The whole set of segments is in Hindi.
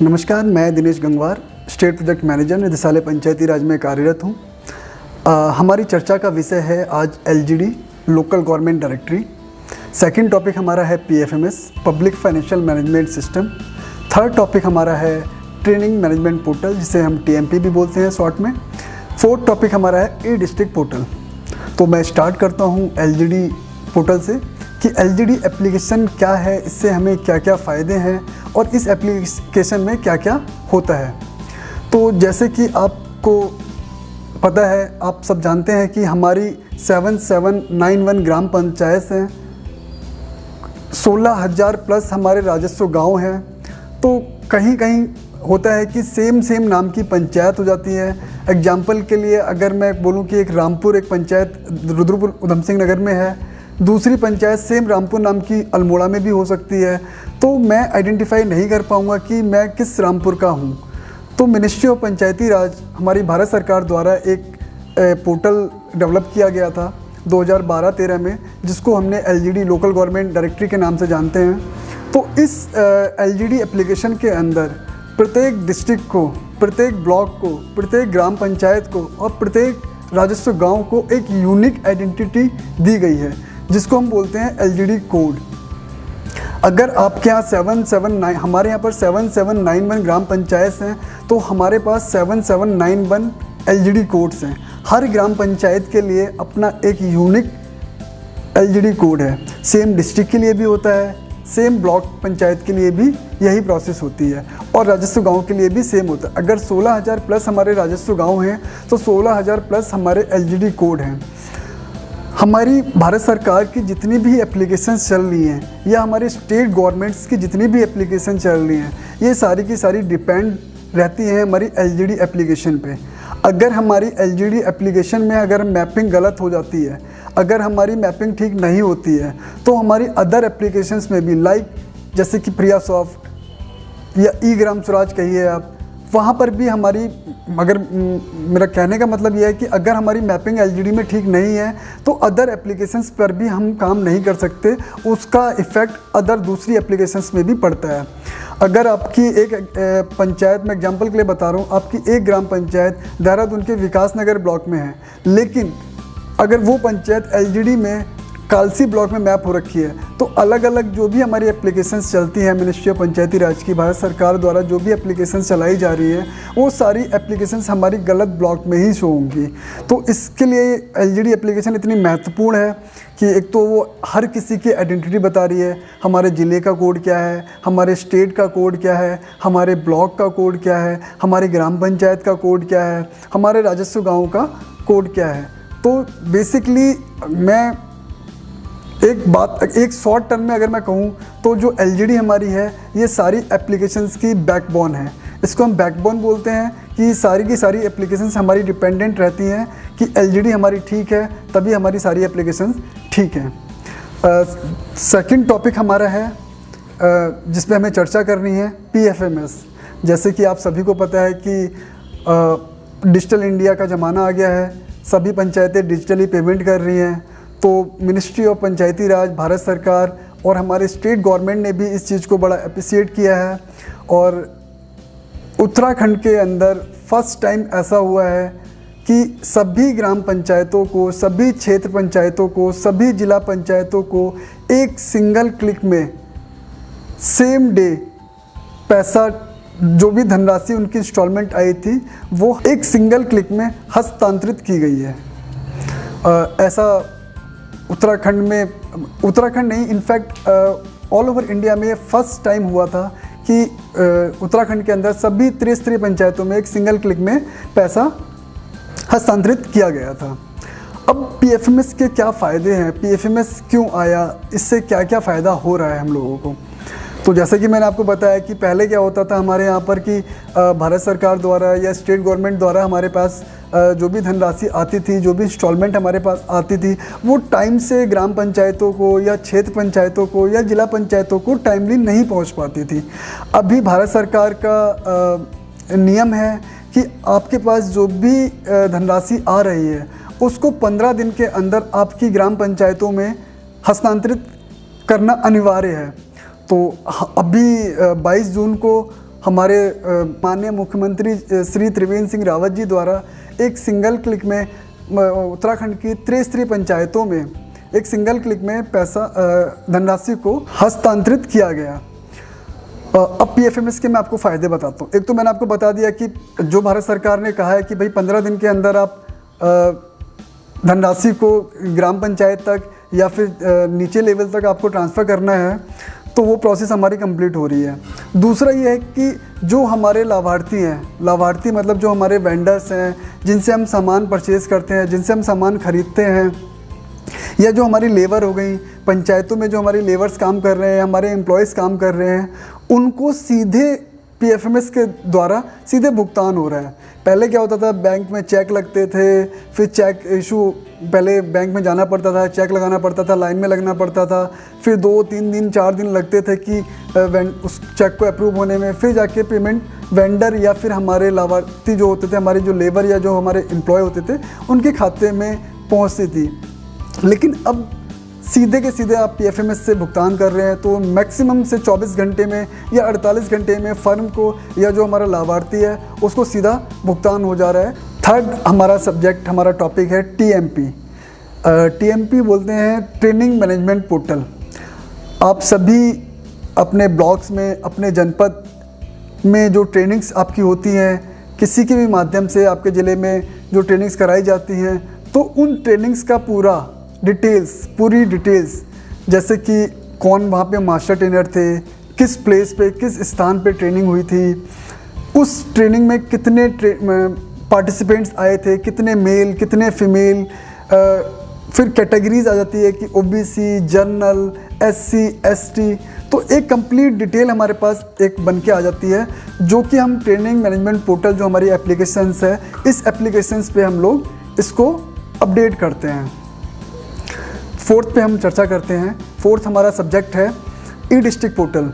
नमस्कार, मैं Dinesh Gangwar state project manager निदेशालय पंचायती राज में कार्यरत हूँ। हमारी चर्चा का विषय है आज LGD local government directory. Second topic हमारा है PFMS public financial management system. Third topic हमारा है ट्रेनिंग मैनेजमेंट पोर्टल, जिसे हम टीएमपी भी बोलते हैं शॉर्ट में। फोर्थ टॉपिक हमारा है ई डिस्ट्रिक्ट पोर्टल। तो मैं स्टार्ट करता हूँ एलजीडी पोर्टल से कि एलजीडी एप्लीकेशन क्या है, इससे हमें क्या क्या फ़ायदे हैं और इस एप्लीकेशन में क्या क्या होता है। तो जैसे कि आपको पता है, आप सब जानते हैं कि हमारी 7791 ग्राम पंचायत हैं, 16,000 प्लस हमारे राजस्व गांव हैं। तो कहीं कहीं होता है कि सेम नाम की पंचायत हो जाती है। एग्जाम्पल के लिए अगर मैं बोलूं कि एक रामपुर एक पंचायत रुद्रपुर उधम सिंह नगर में है, दूसरी पंचायत सेम रामपुर नाम की अल्मोड़ा में भी हो सकती है, तो मैं आइडेंटिफाई नहीं कर पाऊंगा कि मैं किस रामपुर का हूं। तो मिनिस्ट्री ऑफ पंचायती राज हमारी भारत सरकार द्वारा एक पोर्टल डेवलप किया गया था 2012-13 में, जिसको हमने एलजीडी लोकल गवर्नमेंट डायरेक्टरी के नाम से जानते हैं। तो इस एलजीडी एप्लीकेशन के अंदर प्रत्येक डिस्ट्रिक्ट को, प्रत्येक ब्लॉक को, प्रत्येक ग्राम पंचायत को और प्रत्येक राजस्व गांव को एक यूनिक आइडेंटिटी दी गई है, जिसको हम बोलते हैं एलजीडी कोड। अगर आपके यहाँ 779 हमारे यहाँ पर 7791 ग्राम पंचायत हैं, तो हमारे पास 7791 एलजीडी कोड्स हैं। हर ग्राम पंचायत के लिए अपना एक यूनिक एलजीडी कोड है। सेम डिस्ट्रिक्ट के लिए भी होता है, सेम ब्लॉक पंचायत के लिए भी यही प्रोसेस होती है और राजस्व गांव के लिए भी सेम होता है। अगर 16,000 प्लस हमारे राजस्व गांव हैं तो 16,000 प्लस हमारे एलजीडी कोड हैं। हमारी भारत सरकार की जितनी भी एप्लीकेशंस चल रही हैं या हमारे स्टेट गवर्नमेंट्स की जितनी भी एप्लीकेशन चल रही हैं, ये सारी की सारी डिपेंड रहती हैं हमारी एलजीडी एप्लीकेशन पे। अगर हमारी एलजीडी एप्लीकेशन में अगर मैपिंग गलत हो जाती है, अगर हमारी मैपिंग ठीक नहीं होती है, तो हमारी अदर एप्लीकेशंस में भी लाइक जैसे कि प्रिया सॉफ्ट या ई ग्राम स्वराज कहिए आप, वहाँ पर भी हमारी, मगर मेरा कहने का मतलब यह है कि अगर हमारी मैपिंग एलजीडी में ठीक नहीं है तो अदर एप्लीकेशंस पर भी हम काम नहीं कर सकते। उसका इफ़ेक्ट अदर दूसरी एप्लीकेशंस में भी पड़ता है। अगर आपकी एक पंचायत में एग्जांपल के लिए बता रहा हूँ, आपकी एक ग्राम पंचायत देहरादून के विकास नगर ब्लॉक में है, लेकिन अगर वो पंचायत एलजीडी में कालसी ब्लॉक में मैप हो रखी है, तो अलग अलग जो भी हमारी एप्लीकेशंस चलती हैं मिनिस्ट्री ऑफ पंचायती राज की, भारत सरकार द्वारा जो भी एप्लीकेशंस चलाई जा रही है, वो सारी एप्लीकेशंस हमारी गलत ब्लॉक में ही शो होंगी। तो इसके लिए एलजीडी एप्लीकेशन इतनी महत्वपूर्ण है कि एक तो वो हर किसी की आइडेंटिटी बता रही है, हमारे ज़िले का कोड क्या है, हमारे स्टेट का कोड क्या है, हमारे ब्लॉक का कोड क्या है, हमारी ग्राम पंचायत का कोड क्या है, हमारे राजस्व गाँव का कोड क्या है। तो बेसिकली मैं एक शॉर्ट टर्म में अगर मैं कहूँ तो जो एलजीडी हमारी है, ये सारी एप्लीकेशंस की बैकबोन है। इसको हम बैकबोन बोलते हैं कि सारी की सारी एप्लीकेशंस हमारी डिपेंडेंट रहती हैं कि एलजीडी हमारी ठीक है, तभी हमारी सारी एप्लीकेशंस ठीक हैं। सेकंड टॉपिक हमारा है जिस पे हमें चर्चा करनी है पीएफएमएस। जैसे कि आप सभी को पता है कि डिजिटल इंडिया का ज़माना आ गया है, सभी पंचायतें डिजिटली पेमेंट कर रही हैं। तो मिनिस्ट्री ऑफ पंचायती राज, भारत सरकार और हमारे स्टेट गवर्नमेंट ने भी इस चीज़ को बड़ा अप्रिशिएट किया है। और उत्तराखंड के अंदर फर्स्ट टाइम ऐसा हुआ है कि सभी ग्राम पंचायतों को, सभी क्षेत्र पंचायतों को, सभी जिला पंचायतों को एक सिंगल क्लिक में सेम डे पैसा, जो भी धनराशि उनकी इंस्टॉलमेंट आई थी, वो एक सिंगल क्लिक में हस्तांतरित की गई है। ऐसा उत्तराखंड नहीं, इनफैक्ट ऑल ओवर इंडिया में फर्स्ट टाइम हुआ था कि उत्तराखंड के अंदर सभी त्रिस्तरीय पंचायतों में एक सिंगल क्लिक में पैसा हस्तांतरित किया गया था। अब पीएफएमएस के क्या फ़ायदे हैं, पीएफएमएस क्यों आया, इससे क्या क्या फ़ायदा हो रहा है हम लोगों को। तो जैसे कि मैंने आपको बताया कि पहले क्या होता था हमारे यहाँ पर कि भारत सरकार द्वारा या स्टेट गवर्नमेंट द्वारा हमारे पास जो भी धनराशि आती थी, जो भी इंस्टॉलमेंट हमारे पास आती थी, वो टाइम से ग्राम पंचायतों को या क्षेत्र पंचायतों को या जिला पंचायतों को टाइमली नहीं पहुंच पाती थी। अभी भारत सरकार का नियम है कि आपके पास जो भी धनराशि आ रही है, उसको 15 दिन के अंदर आपकी ग्राम पंचायतों में हस्तांतरित करना अनिवार्य है। तो अभी 22 जून को हमारे माननीय मुख्यमंत्री श्री त्रिवेंद्र सिंह रावत जी द्वारा एक सिंगल क्लिक में उत्तराखंड की त्रिस्तरीय पंचायतों में एक सिंगल क्लिक में पैसा धनराशि को हस्तांतरित किया गया। अब PFMS के मैं आपको फ़ायदे बताता हूँ। एक तो मैंने आपको बता दिया कि जो भारत सरकार ने कहा है कि भाई 15 दिन के अंदर आप धनराशि को ग्राम पंचायत तक या फिर नीचे लेवल तक आपको ट्रांसफ़र करना है, तो वो प्रोसेस हमारी कंप्लीट हो रही है। दूसरा ये है कि जो हमारे लाभार्थी हैं, लाभार्थी मतलब जो हमारे वेंडर्स हैं, जिनसे हम सामान परचेज़ करते हैं, जिनसे हम सामान खरीदते हैं, या जो हमारी लेबर हो गई, पंचायतों में जो हमारी लेबर्स काम कर रहे हैं, हमारे एम्प्लॉयज़ काम कर रहे हैं, उनको सीधे PFMS के द्वारा सीधे भुगतान हो रहा है। पहले क्या होता था, बैंक में चेक लगते थे, फिर चेक इशू, पहले बैंक में जाना पड़ता था, चेक लगाना पड़ता था, लाइन में लगना पड़ता था, फिर 2-3 दिन 4 दिन लगते थे कि उस चेक को अप्रूव होने में, फिर जाके पेमेंट वेंडर या फिर हमारे लाभार्थी जो होते थे, हमारे जो लेबर या जो हमारे एम्प्लॉय होते थे, उनके खाते में पहुँचती थी। लेकिन अब सीधे के सीधे आप PFMS से भुगतान कर रहे हैं, तो मैक्सिमम से 24 घंटे में या 48 घंटे में फर्म को या जो हमारा लाभार्थी है उसको सीधा भुगतान हो जा रहा है। थर्ड हमारा सब्जेक्ट, हमारा टॉपिक है TMP। TMP बोलते हैं ट्रेनिंग मैनेजमेंट पोर्टल। आप सभी अपने ब्लॉक्स में, अपने जनपद में जो ट्रेनिंग्स आपकी होती हैं, किसी के भी माध्यम से आपके ज़िले में जो ट्रेनिंग्स कराई जाती हैं, तो उन ट्रेनिंग्स का पूरी डिटेल्स, जैसे कि कौन वहाँ पे मास्टर ट्रेनर थे, किस प्लेस पे, किस स्थान पे ट्रेनिंग हुई थी, उस ट्रेनिंग में कितने पार्टिसिपेंट्स आए थे, कितने मेल, कितने फीमेल, फिर कैटेगरीज आ जाती है कि OBC, जनरल, SC, ST, तो एक कंप्लीट डिटेल हमारे पास एक बन के आ जाती है, जो कि हम ट्रेनिंग मैनेजमेंट पोर्टल जो हमारी एप्लीकेशंस है, इस एप्लीकेशंस पे हम लोग इसको अपडेट करते हैं। फोर्थ पे हम चर्चा करते हैं। फोर्थ हमारा सब्जेक्ट है ई-डिस्ट्रिक्ट पोर्टल।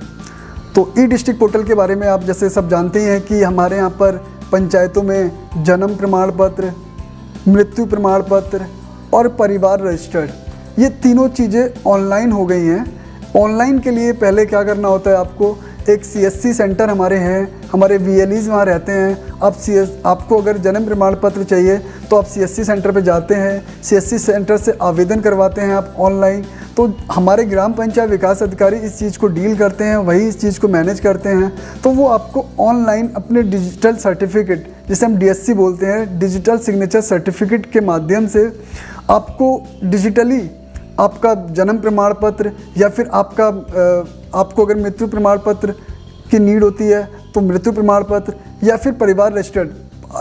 तो ई-डिस्ट्रिक्ट पोर्टल के बारे में आप जैसे सब जानते ही हैं कि हमारे यहाँ पर पंचायतों में जन्म प्रमाण पत्र, मृत्यु प्रमाण पत्र और परिवार रजिस्टर्ड, ये तीनों चीज़ें ऑनलाइन हो गई हैं। ऑनलाइन के लिए पहले क्या करना होता है, आपको एक CSC सेंटर हमारे हैं, हमारे VLEs वहाँ रहते हैं। आपको अगर जन्म प्रमाण पत्र चाहिए तो आप CSC सेंटर पे जाते हैं, CSC सेंटर से आवेदन करवाते हैं आप ऑनलाइन। तो हमारे ग्राम पंचायत विकास अधिकारी इस चीज़ को डील करते हैं, वही इस चीज़ को मैनेज करते हैं। तो वो आपको ऑनलाइन अपने डिजिटल सर्टिफिकेट, जिसे हम DSC बोलते हैं, डिजिटल सिग्नेचर सर्टिफिकेट के माध्यम से आपको डिजिटली आपका जन्म प्रमाण पत्र या फिर आपको अगर मृत्यु प्रमाण पत्र की नीड होती है तो मृत्यु प्रमाण पत्र या फिर परिवार रजिस्टर्ड,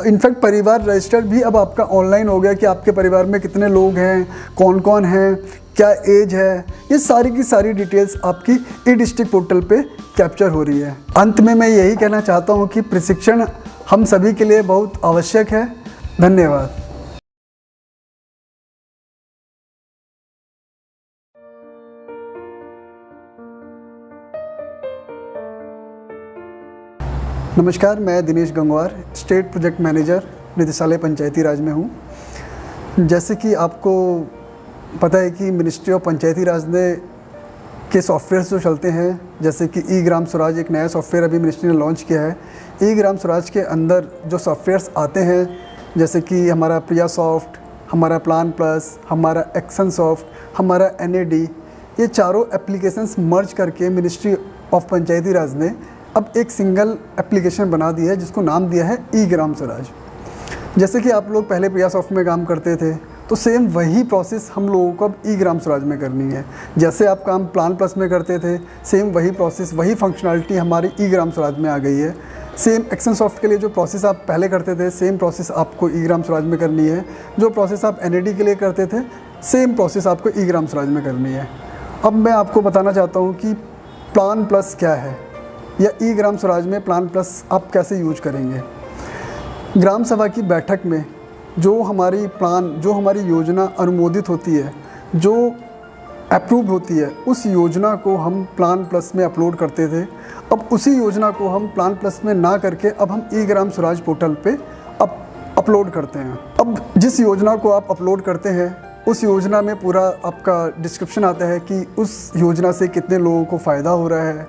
इनफैक्ट परिवार रजिस्टर्ड भी अब आपका ऑनलाइन हो गया कि आपके परिवार में कितने लोग हैं, कौन कौन हैं, क्या एज है, ये सारी की सारी डिटेल्स आपकी ई-डिस्ट्रिक्ट पोर्टल पे कैप्चर हो रही है। अंत में मैं यही कहना चाहता हूँ कि प्रशिक्षण हम सभी के लिए बहुत आवश्यक है। धन्यवाद। नमस्कार, मैं Dinesh Gangwar, state project manager निदेशालय पंचायती राज में हूँ। जैसे कि आपको पता है कि मिनिस्ट्री ऑफ पंचायती राज ने के सॉफ्टवेयर्स जो चलते हैं, जैसे कि ई-ग्राम स्वराज एक नया सॉफ्टवेयर अभी मिनिस्ट्री ने लॉन्च किया है। ई-ग्राम स्वराज के अंदर जो सॉफ्टवेयर्स आते हैं, जैसे कि हमारा प्रिया सॉफ्ट, हमारा प्लान प्लस, हमारा एक्शन सॉफ्ट, हमारा NAD, ये चारों एप्लीकेशंस मर्ज करके मिनिस्ट्री ऑफ पंचायती राज ने अब एक सिंगल एप्लीकेशन बना दी है, जिसको नाम दिया है ई-ग्राम स्वराज। जैसे कि आप लोग पहले प्रिया सॉफ्ट में काम करते थे, तो सेम वही प्रोसेस हम लोगों को अब ई-ग्राम स्वराज में करनी है। जैसे आप काम प्लान प्लस में करते थे, सेम वही प्रोसेस, वही फंक्शनलिटी हमारी ई-ग्राम स्वराज में आ गई है। सेम एक्शन सॉफ्ट के लिए जो प्रोसेस आप पहले करते थे, सेम प्रोसेस आपको ई-ग्राम स्वराज में करनी है। जो प्रोसेस आप NAD के लिए करते थे, सेम प्रोसेस आपको ई-ग्राम स्वराज में करनी है। अब मैं आपको बताना चाहता हूँ कि प्लान प्लस क्या है, या ई-ग्राम स्वराज में प्लान प्लस आप कैसे यूज करेंगे। ग्राम सभा की बैठक में जो हमारी प्लान, जो हमारी योजना अनुमोदित होती है, जो अप्रूव होती है, उस योजना को हम प्लान प्लस में अपलोड करते थे। अब उसी योजना को हम प्लान प्लस में ना करके अब हम ई-ग्राम स्वराज पोर्टल पे अपलोड करते हैं। अब जिस योजना को आप अपलोड करते हैं, उस योजना में पूरा आपका डिस्क्रिप्शन आता है कि उस योजना से कितने लोगों को फ़ायदा हो रहा है,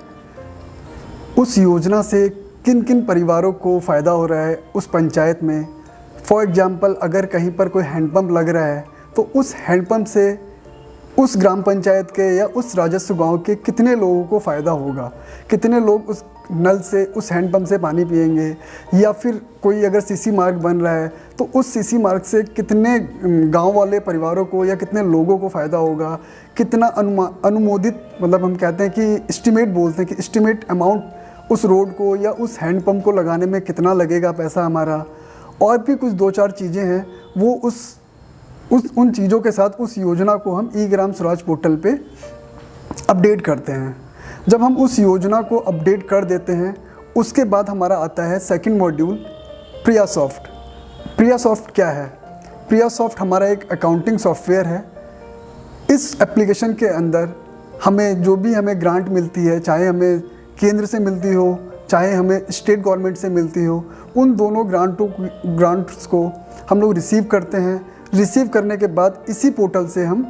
उस योजना से किन किन परिवारों को फ़ायदा हो रहा है उस पंचायत में। फॉर एग्ज़ाम्पल अगर कहीं पर कोई हैंडपम्प लग रहा है तो उस हैंडपम्प से उस ग्राम पंचायत के या उस राजस्व गांव के कितने लोगों को फ़ायदा होगा, कितने लोग उस नल से, उस हैंडपम्प से पानी पिएंगे। या फिर कोई अगर सीसी मार्ग बन रहा है तो उस सीसी मार्ग से कितने गांव वाले परिवारों को या कितने लोगों को फ़ायदा होगा, कितना अनुमोदित, मतलब हम कहते हैं कि एस्टिमेट बोलते हैं कि एस्टिमेट अमाउंट उस रोड को या उस हैंडपम्प को लगाने में कितना लगेगा पैसा हमारा। और भी कुछ 2-4 चीज़ें हैं वो उन चीज़ों के साथ उस योजना को हम ई ग्राम स्वराज पोर्टल पे अपडेट करते हैं। जब हम उस योजना को अपडेट कर देते हैं उसके बाद हमारा आता है सेकंड मॉड्यूल प्रियासॉफ्ट। प्रियासॉफ्ट क्या है? प्रियासॉफ्ट हमारा एक अकाउंटिंग सॉफ्टवेयर है। इस एप्लीकेशन के अंदर हमें ग्रांट मिलती है, चाहे हमें केंद्र से मिलती हो चाहे हमें स्टेट गवर्नमेंट से मिलती हो, उन दोनों ग्रांट्स को हम लोग रिसीव करते हैं। रिसीव करने के बाद इसी पोर्टल से हम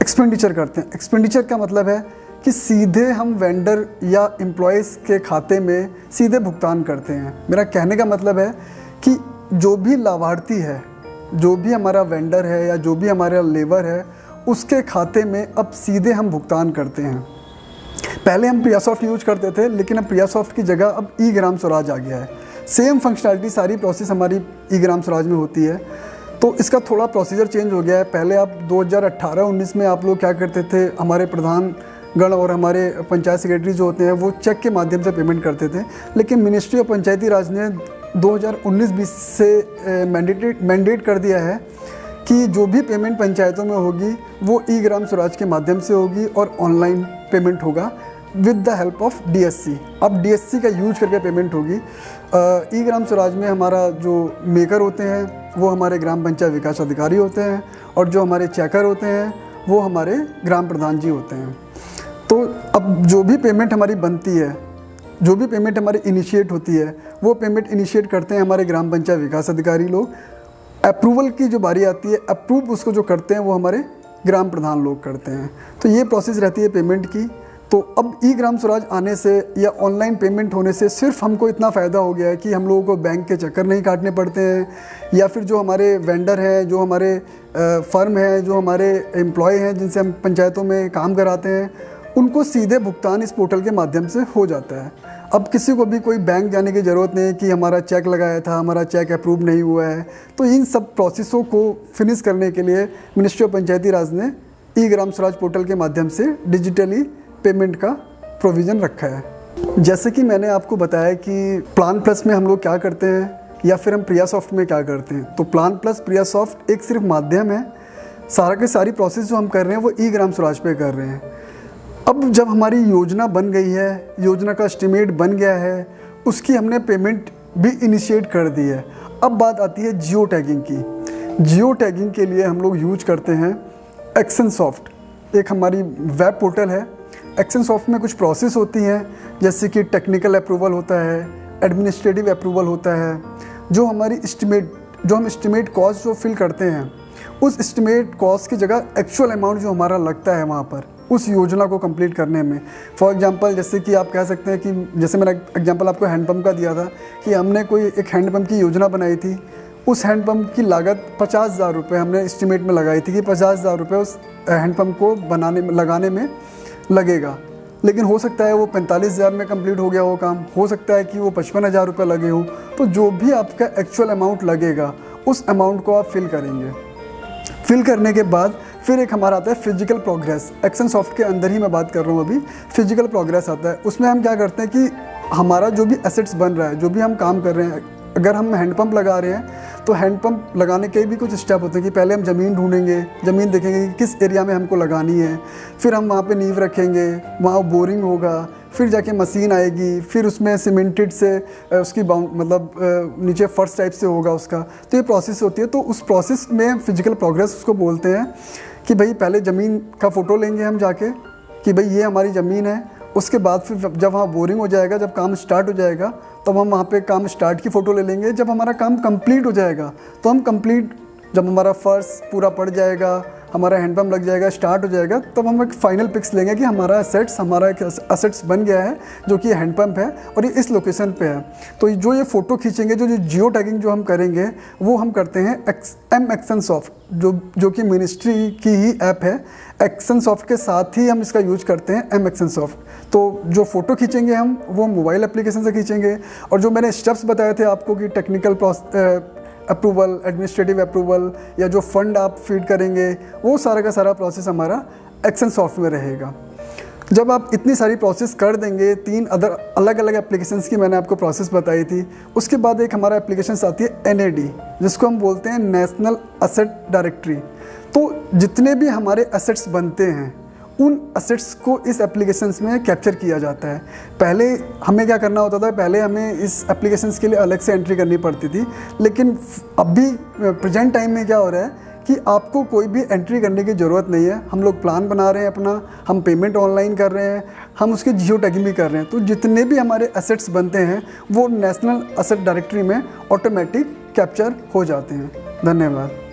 एक्सपेंडिचर करते हैं। एक्सपेंडिचर का मतलब है कि सीधे हम वेंडर या एम्प्लॉयज़ के खाते में सीधे भुगतान करते हैं। मेरा कहने का मतलब है कि जो भी लाभार्थी है, जो भी हमारा वेंडर है या जो भी हमारा लेबर है, उसके खाते में अब सीधे हम भुगतान करते हैं। पहले हम प्रियासॉफ्ट यूज करते थे, लेकिन अब प्रियासॉफ्ट की जगह अब ई ग्राम स्वराज आ गया है। सेम फंक्शनैलिटी, सारी प्रोसेस हमारी ई ग्राम स्वराज में होती है। तो इसका थोड़ा प्रोसीजर चेंज हो गया है। पहले आप 2018-19 में आप लोग क्या करते थे, हमारे प्रधान गण और हमारे पंचायत सेक्रेटरी जो होते हैं वो चेक के माध्यम से पेमेंट करते थे। लेकिन मिनिस्ट्री ऑफ पंचायती राज ने 2019-20 से मैंडेट कर दिया है कि जो भी पेमेंट पंचायतों में होगी वो ई ग्राम स्वराज के माध्यम से होगी और ऑनलाइन पेमेंट होगा with the help of DSC. अब डीएससी का यूज करके पेमेंट होगी। ई ग्राम स्वराज में हमारा जो मेकर होते हैं वो हमारे ग्राम पंचायत विकास अधिकारी होते हैं और जो हमारे चेकर होते हैं वो हमारे ग्राम प्रधान जी होते हैं। तो अब जो भी पेमेंट हमारी बनती है, जो भी पेमेंट हमारी इनिशिएट होती है, वो पेमेंट इनिशिएट करते हैं हमारे ग्राम पंचायत विकास अधिकारी लोग। अप्रूवल की जो बारी आती है, अप्रूव उसको जो करते हैं वो हमारे ग्राम प्रधान लोग करते हैं। तो ये प्रोसेस रहती है पेमेंट की। तो अब ई ग्राम स्वराज आने से या ऑनलाइन पेमेंट होने से सिर्फ हमको इतना फ़ायदा हो गया है कि हम लोगों को बैंक के चक्कर नहीं काटने पड़ते हैं, या फिर जो हमारे वेंडर हैं, जो हमारे फर्म हैं, जो हमारे एम्प्लॉय हैं जिनसे हम पंचायतों में काम कराते हैं, उनको सीधे भुगतान इस पोर्टल के माध्यम से हो जाता है। अब किसी को भी कोई बैंक जाने की ज़रूरत नहीं है कि हमारा चेक लगाया था, हमारा चेक अप्रूव नहीं हुआ है। तो इन सब प्रोसेसों को फिनिश करने के लिए मिनिस्ट्री ऑफ पंचायती राज ने ई ग्राम स्वराज पोर्टल के माध्यम से डिजिटली पेमेंट का प्रोविज़न रखा है। जैसे कि मैंने आपको बताया कि प्लान प्लस में हम लोग क्या करते हैं या फिर हम प्रियासॉफ्ट में क्या करते हैं। तो प्लान प्लस प्रियासॉफ्ट एक सिर्फ माध्यम है, सारा के सारी प्रोसेस जो हम कर रहे हैं वो ई ग्राम स्वराज पे कर रहे हैं। अब जब हमारी योजना बन गई है, योजना का एस्टिमेट बन गया है, उसकी हमने पेमेंट भी इनिशिएट कर दी है। अब बात आती है जियो टैगिंग की। जियो टैगिंग के लिए हम लोग यूज करते हैं एक्शनसॉफ्ट। एक हमारी वेब पोर्टल है। एक्शनसॉफ्ट में कुछ प्रोसेस होती हैं, जैसे कि टेक्निकल अप्रूवल होता है, एडमिनिस्ट्रेटिव अप्रूवल होता है। जो हमारी हम एस्टिमेट कॉस्ट जो फिल करते हैं, उस एस्टिमेट कॉस्ट की जगह एक्चुअल अमाउंट जो हमारा लगता है वहाँ पर उस योजना को कंप्लीट करने में। फॉर एग्जांपल जैसे कि आप कह सकते हैं कि जैसे मैंने एग्जांपल आपको हैंडपम्प का दिया था कि हमने कोई एक हैंडपम्प की योजना बनाई थी। उस हैंडपम्प की लागत 50,000 रुपये हमने एस्टिमेट में लगाई थी कि 50,000 रुपये उस हैंडपम्प को लगाने में लगेगा। लेकिन हो सकता है वो 45,000 में कंप्लीट हो गया वो काम, हो सकता है कि वो 55,000 रुपये लगे हो। तो जो भी आपका एक्चुअल अमाउंट लगेगा उस अमाउंट को आप फिल करेंगे। फिल करने के बाद फिर एक हमारा आता है फिजिकल प्रोग्रेस। एक्शनसॉफ्ट के अंदर ही मैं बात कर रहा हूँ अभी। फिजिकल प्रोग्रेस आता है, उसमें हम क्या करते हैं कि हमारा जो भी एसेट्स बन रहा है, जो भी हम काम कर रहे हैं, अगर हम हैंडपम्प लगा रहे हैं तो हैंडपम्प लगाने के भी कुछ स्टेप होते हैं कि पहले हम ज़मीन ढूंढेंगे, ज़मीन देखेंगे कि किस एरिया में हमको लगानी है, फिर हम वहाँ पे नींव रखेंगे, वहाँ बोरिंग होगा, फिर जाके मशीन आएगी, फिर उसमें सीमेंटेड से उसकी नीचे फर्श टाइप से होगा उसका। तो ये प्रोसेस होती है। तो उस प्रोसेस में फिजिकल प्रोग्रेस उसको बोलते हैं कि भाई पहले ज़मीन का फ़ोटो लेंगे हम जाके कि भाई ये हमारी ज़मीन है। उसके बाद फिर जब वहाँ बोरिंग हो जाएगा, जब काम स्टार्ट हो जाएगा, तब हम वहाँ पे काम स्टार्ट की फ़ोटो ले लेंगे। जब हमारा काम कंप्लीट हो जाएगा तो हम कंप्लीट, जब हमारा फर्श पूरा पड़ जाएगा, हमारा हैंडपम्प लग जाएगा, स्टार्ट हो जाएगा, तब हम एक फाइनल पिक्स लेंगे कि हमारा एक असेट्स बन गया है जो कि हैंडपम्प है और ये इस लोकेशन पे है। तो जो ये फ़ोटो खींचेंगे, जो जियो टैगिंग जो हम करेंगे वो हम करते हैं एम एक्शन सॉफ्ट, जो कि मिनिस्ट्री की ही ऐप है। एक्शन सॉफ्ट के साथ ही हम इसका यूज करते हैं, एम एक्शन सॉफ्ट। तो जो फ़ोटो खींचेंगे हम वो मोबाइल एप्लीकेशन से खींचेंगे, और जो मैंने स्टेप्स बताए थे आपको कि टेक्निकल अप्रूवल, एडमिनिस्ट्रेटिव अप्रूवल या जो फंड आप फीड करेंगे, वो सारा का सारा प्रोसेस हमारा एक्शन सॉफ्ट में रहेगा। जब आप इतनी सारी प्रोसेस कर देंगे, 3 अलग अलग एप्लीकेशंस की मैंने आपको प्रोसेस बताई थी, उसके बाद एक हमारा एप्लीकेशन आती है NAD, जिसको हम बोलते हैं नेशनल एसेट डायरेक्टरी। तो जितने भी हमारे एसेट्स बनते हैं उन एसेट्स को इस एप्लीकेशंस में कैप्चर किया जाता है। पहले हमें क्या करना होता था, पहले हमें इस एप्लीकेशंस के लिए अलग से एंट्री करनी पड़ती थी, लेकिन अभी प्रेजेंट टाइम में क्या हो रहा है कि आपको कोई भी एंट्री करने की ज़रूरत नहीं है। हम लोग प्लान बना रहे हैं अपना, हम पेमेंट ऑनलाइन कर रहे हैं, हम उसके जियो टैगिंग भी कर रहे हैं। तो जितने भी हमारे एसेट्स बनते हैं वो नेशनल एसेट डायरेक्टरी में ऑटोमेटिक कैप्चर हो जाते हैं। धन्यवाद।